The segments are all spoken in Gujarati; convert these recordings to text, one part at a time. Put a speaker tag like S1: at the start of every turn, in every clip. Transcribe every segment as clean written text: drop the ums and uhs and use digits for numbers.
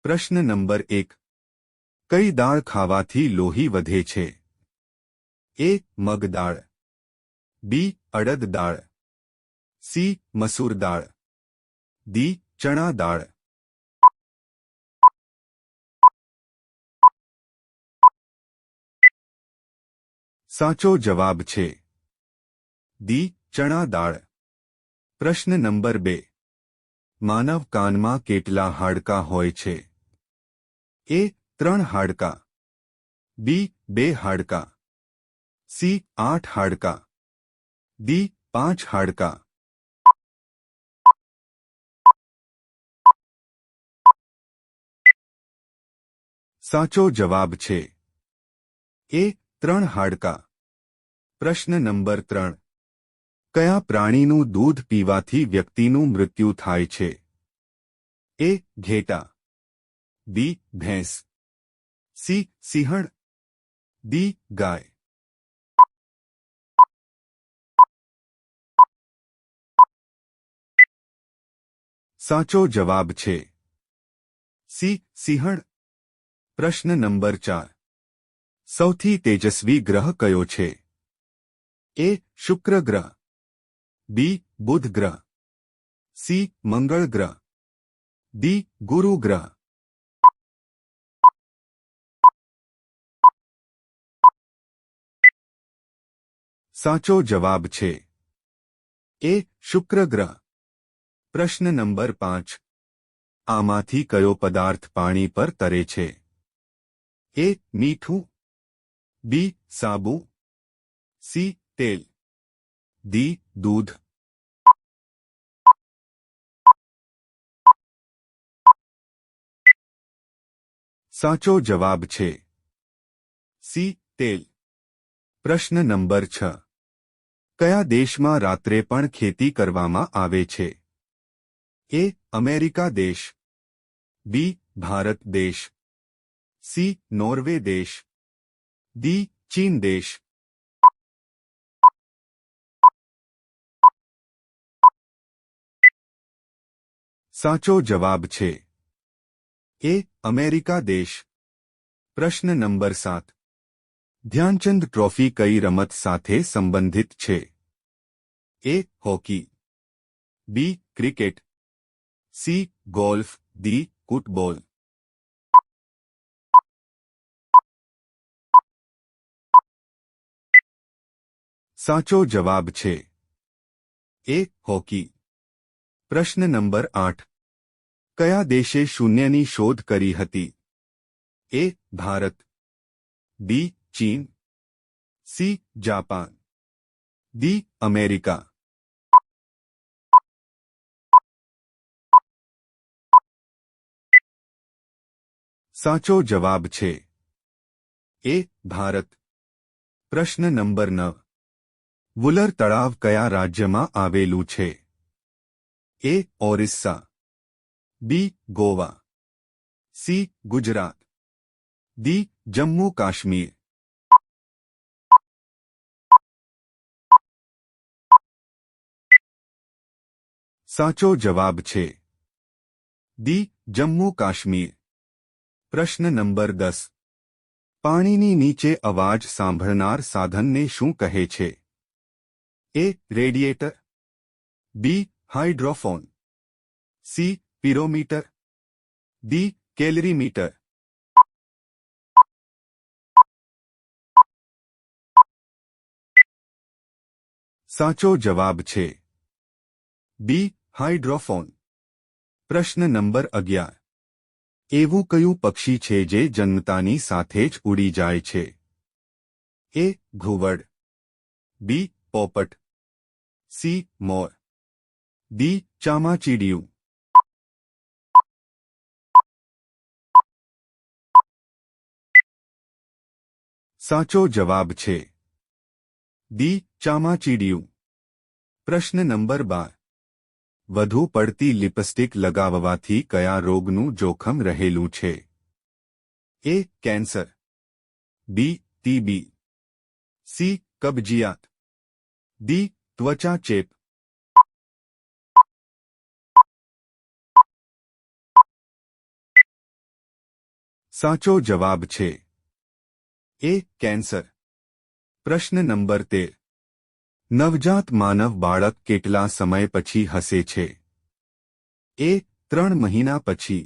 S1: પ્રશ્ન નંબર 1. કઈ દાળ ખાવાથી લોહી વધે છે? એ. મગ દાળ. બી. અડદ દાળ. સી. મસૂર દાળ. ડી. ચણા દાળ. સાચો જવાબ છે ડી. ચણા દાળ. પ્રશ્ન નંબર 2. માનવ કાનમાં કેટલા હાડકાં હોય છે? એ. 3 હાડકાં. બી. 2 હાડકાં. સી. 8 હાડકાં. ડી. 5 હાડકાં. સાચો જવાબ છે એ. 3 હાડકાં. પ્રશ્ન નંબર 3. કયા પ્રાણીનું દૂધ પીવાથી વ્યક્તિનું મૃત્યુ થાય છે? એ. ઘેટાં. બી. ભેંસ. સી. સિંહણ. ડી. ગાય. સાચો જવાબ છે સી. સિંહણ. પ્રશ્ન નંબર 4. સૌથી તેજસ્વી ગ્રહ કયો છે? એ. શુક્ર ગ્રહ. બી. બુધ ગ્રહ. સી. મંગળ ગ્રહ. ડી. ગુરુ ગ્રહ. સાચો જવાબ છે એ. શુક્ર ગ્રહ. પ્રશ્ન નંબર 5. આમાંથી કયો પદાર્થ પાણી પર તરે છે? એ. મીઠું. બી. સાબુ. સી. તેલ. ડી. દૂધ. સાચો જવાબ છે સી. તેલ. પ્રશ્ન નંબર 6. કયા દેશમાં રાત્રે પણ ખેતી કરવામાં આવે છે? એ. અમેરિકા દેશ. બી. ભારત દેશ. સી. નોર્વે દેશ. ડી. ચીન દેશ. સાચો જવાબ છે એ. અમેરિકા દેશ. પ્રશ્ન નંબર 7. ધ્યાનચંદ ટ્રોફી કઈ રમત સાથે સંબંધિત છે? A. Hockey. B. Cricket. C. Golf. D. Football. સાચો જવાબ છે એ. હોકી. પ્રશ્ન નંબર 8. કયા દેશે શૂન્યની શોધ કરી હતી? એ. ભારત. બી. ચીન. સી. જાપાન. ડી. અમેરિકા. સાચો જવાબ છે એ. ભારત. પ્રશ્ન નંબર 9. વુલર તળાવ કયા રાજ્યમાં આવેલું છે? એ. ઓરિસ્સા. બી. ગોવા. સી. ગુજરાત. ડી. જમ્મુ કાશ્મીર. સાચો જવાબ છે ડી. જમ્મુ કાશ્મીર. પ્રશ્ન નંબર 10. પાણીની નીચે અવાજ સાંભળનાર સાધનને શું કહે છે? એ. રેડિએટર. બી. હાઇડ્રોફોન. સી. પિરોમીટર. ડી. કેલરીમીટર. સાચો જવાબ છે બી. હાઇડ્રોફોન. પ્રશ્ન નંબર 11. એવું કયું પક્ષી છે જે જન્મતાની સાથે જ ઉડી જાય છે? એ. ઘુવડ. બી. પોપટ. સી. મોર. ડી. ચામાચીડિયું. સાચો જવાબ છે ડી. ચામાચીડિયું. પ્રશ્ન નંબર 12. વધુ પડતી લિપસ્ટિક લગાવવાથી કયા રોગનું જોખમ રહેલું છે? એ. કેન્સર. બી. ટીબી. સી. કબજિયાત. ડી. ત્વચા ચેપ. સાચો જવાબ છે એ કેન્સર. પ્રશ્ન નંબર 13. નવજાત માનવ બાળક કેટલા સમય પછી હસે છે? એ 3 મહિના પછી,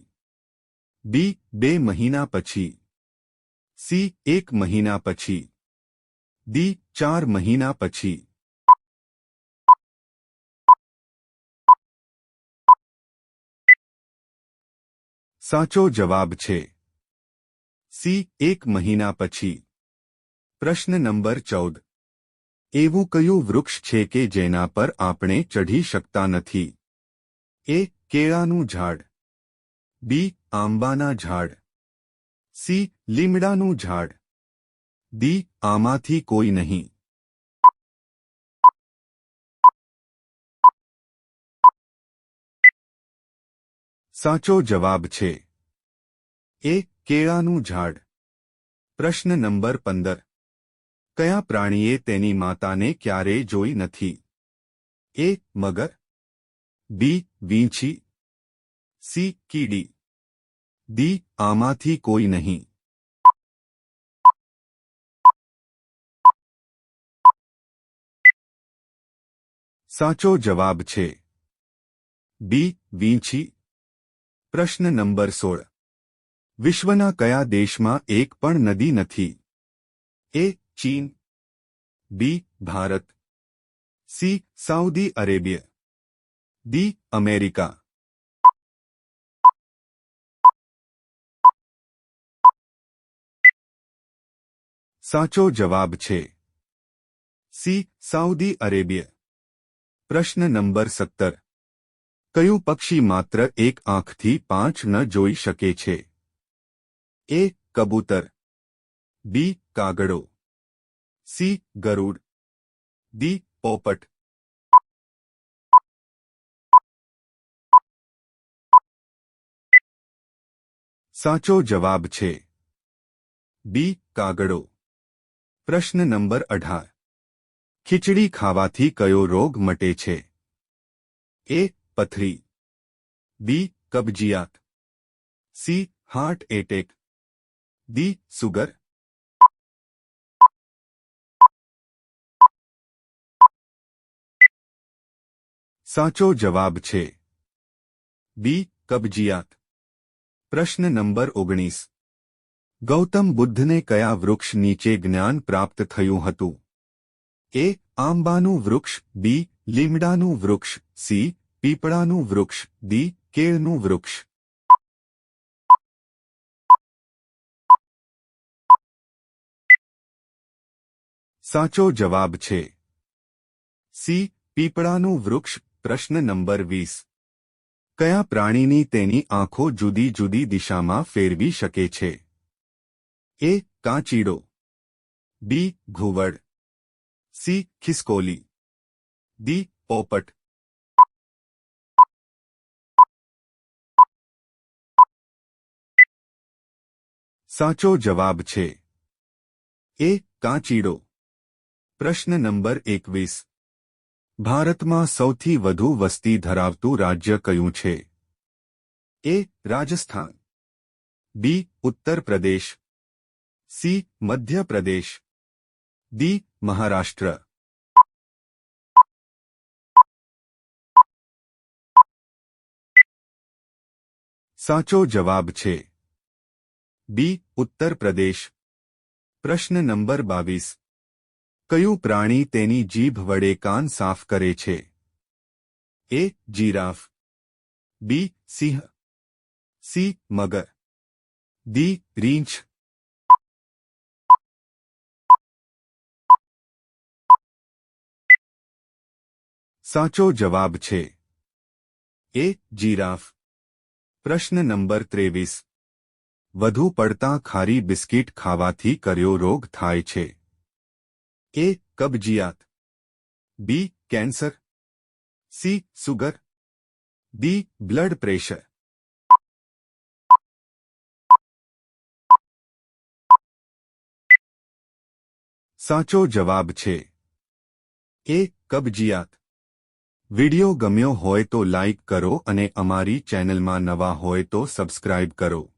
S1: બી 2 મહિના પછી, સી 1 મહિના પછી, ડી 4 મહિના પછી. સાચો જવાબ છે સી 1 મહિના પછી. પ્રશ્ન નંબર 14. એવું કયું વૃક્ષ છે કે જેના પર આપણે ચઢી શકતા નથી? એ કેળાનું ઝાડ, બી આંબાના ઝાડ, સી લીમડાનું ઝાડ, ડી આમાંથી કોઈ નહીં. સાચો જવાબ છે એ કેળાનું ઝાડ. પ્રશ્ન નંબર 15. કયા પ્રાણીએ તેની માતાને ક્યારેય જોઈ નથી? એ મગર, બી વીંછી, સી કીડી, ડી આમાંથી કોઈ નહીં. સાચો જવાબ છે બી વીંછી. પ્રશ્ન નંબર 16. વિશ્વના કયા દેશમાં એક પણ નદી નથી? એ ચીન, B Bharat, C Saudi Arabia, D America. સાચો જવાબ છે સી સાઉદી અરેબિયા. પ્રશ્ન નંબર 17. કયું પક્ષી માત્ર એક આંખથી 5 ન જોઈ શકે છે? એ કબૂતર, બી કાગડો, સી ગરુડ, ડી પોપટ. સાચો જવાબ છે બી કાગડો. પ્રશ્ન નંબર 18. ખીચડી ખાવાથી કયો રોગ મટે છે? એ પથરી, બી કબજિયાત, C heart attack, D sugar. સાચો જવાબ છે બી કબજિયાત. પ્રશ્ન નંબર 19. ગૌતમ બુદ્ધને કયા વૃક્ષ નીચે જ્ઞાન પ્રાપ્ત થયું હતું? એ આંબાનું વૃક્ષ, બી લીમડાનું વૃક્ષ, સી પીપળાનું વૃક્ષ, ડી કેળનું વૃક્ષ. સાચો જવાબ છે સી પીપળાનું વૃક્ષ. પ્રશ્ન નંબર 20. કયા પ્રાણીની તેની આંખો જુદી જુદી દિશામાં ફેરવી શકે છે? એ કાચીડો, બી ઘુવડ, સી ખિસકોલી, ડી પોપટ. સાચો જવાબ છે એ કાચીડો. પ્રશ્ન નંબર 21. ભારતમાં સૌથી વધુ વસ્તી ધરાવતું રાજ્ય કયું છે? એ રાજસ્થાન, બી ઉત્તર પ્રદેશ, સી મધ્ય પ્રદેશ, ડી મહારાષ્ટ્ર. સાચો જવાબ છે બી ઉત્તર પ્રદેશ. પ્રશ્ન નંબર 22. કયું પ્રાણી તેની જીભ વડે કાન સાફ કરે છે? એ જીરાફ, બી સિંહ, સી મગર, ડી રીંછ. સાચો જવાબ છે એ જીરાફ. પ્રશ્ન નંબર 23. વધુ પડતા ખારી બિસ્કિટ ખાવાથી કયો રોગ થાય છે? એ કબજિયાત, B cancer, C sugar, D blood pressure. સાચો જવાબ છે એ કબજિયાત. વિડિયો ગમ્યો હોય તો લાઇક કરો અને અમારી ચેનલમાં નવા હોય તો સબસ્ક્રાઇબ કરો.